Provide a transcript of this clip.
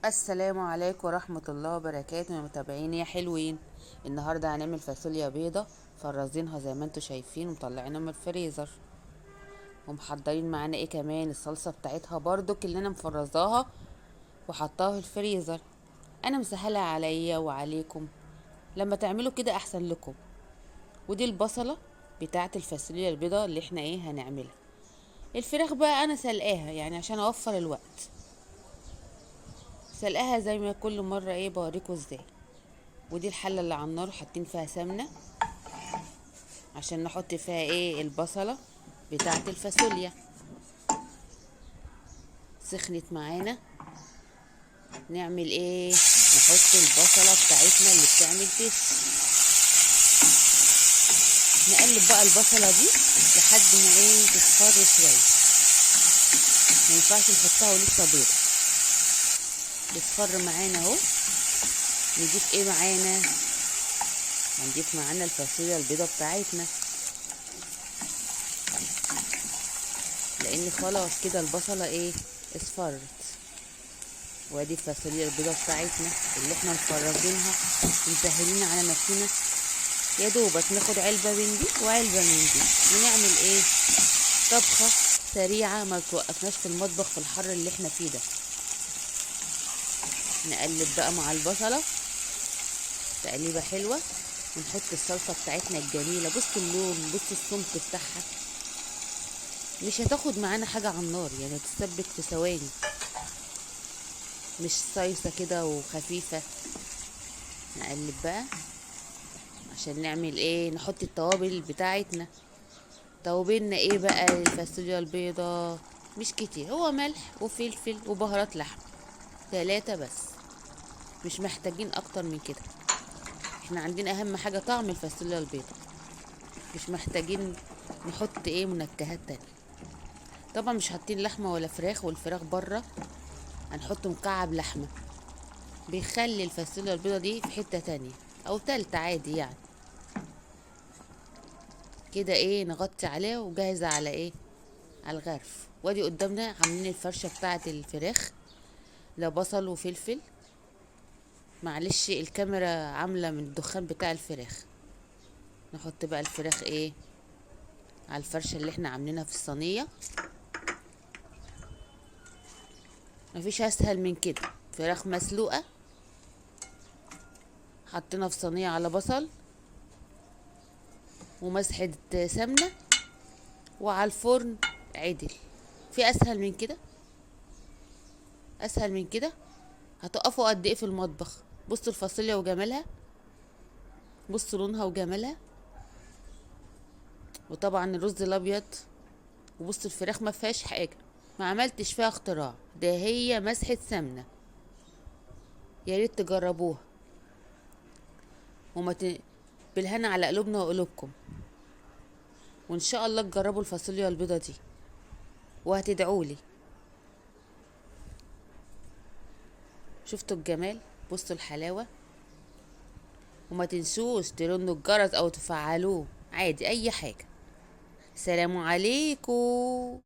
السلام عليكم ورحمة الله وبركاته يا متابعين يا حلوين. النهاردة هنعمل فاصوليا بيضة فرزينها زي ما انتوا شايفين ومطلعينها من الفريزر، ومحضرين معانا ايه كمان الصلصة بتاعتها برضو اللي انا مفرزاها وحطاها في الفريزر. انا مسهلة عليا وعليكم لما تعملوا كده احسن لكم. ودي البصلة بتاعت الفاصوليا البيضة اللي احنا ايه هنعملها. الفراخ بقى انا سلقاها يعني عشان اوفر الوقت، سلقاها زي ما كل مرة ايه بوريكم ازاي. ودي الحلة اللي على النار حاطين فيها سمنة عشان نحط فيها ايه البصلة بتاعت الفاصوليا. سخنت معانا، نعمل ايه؟ نحط البصلة بتاعتنا اللي بتعمل فيش. نقلب بقى البصلة دي لحد ما ايه تصفر شوية. ما ينفعش نحطها ولسه بيضة، بتصفر معانا اهو. نضيف ايه معانا؟ هنضيف معانا الفاصوليا البيضة بتاعتنا، لان خلاص كده البصلة ايه اصفرت. وادي الفاصوليا البيضة بتاعتنا اللي احنا مفرزينها ومسهلين على نفسنا. يا دوبك ناخد علبة من دي وعلبة من دي ونعمل ايه طبخة سريعة ما توقفناش في المطبخ في الحر اللي احنا فيه ده. نقلب بقى مع البصلة تقليبة حلوة ونحط الصلصة بتاعتنا الجميلة. بص اللون، بص السمك بتاعها، مش هتاخد معانا حاجة على النار يعني هتتسبك في ثواني، مش صيصة كده وخفيفة. نقلب بقى عشان نعمل ايه نحط التوابل بتاعتنا. توابلنا ايه بقى الفاصوليا البيضة؟ مش كتير، هو ملح وفلفل وبهارات لحم، 3 بس، مش محتاجين اكتر من كده. احنا عندنا اهم حاجة طعم الفاصوليا البيضة، مش محتاجين نحط ايه منكهات تانية. طبعا مش حاطين لحمة ولا فراخ، والفراخ بره هنحط مكعب لحمة بيخلي الفاصوليا البيضة دي في حتة تانية او تالتة عادي يعني. كده ايه نغطي عليه وجاهزة على ايه على الغرف. وادي قدامنا عاملين الفرشة بتاعة الفراخ، ده بصل وفلفل. معلش الكاميرا عاملة من الدخان بتاع الفراخ. نحط بقى الفراخ ايه على الفرشة اللي احنا عاملينها في الصينية. مفيش اسهل من كده، فراخ مسلوقة حطينا في صينية على بصل ومسحة سمنة وعلى الفرن عدل. في اسهل من كده؟ اسهل من كده؟ هتقفوا قد ايه في المطبخ؟ بصوا الفاصوليا وجمالها، بصوا لونها وجمالها، وطبعا الرز الابيض، وبصوا الفراخ ما فيهاش حاجه، ما عملتش فيها اختراع، ده هي مسحه سمنه. يا ريت تجربوها وما ت... بالهنا على قلوبنا وقلوبكم. وان شاء الله تجربوا الفاصوليا البيضه دي وهتدعولي. شفتوا الجمال؟ بصوا الحلاوه. وما تنسوش ترنوا الجرس او تفعلوه عادي اي حاجه. سلام عليكم.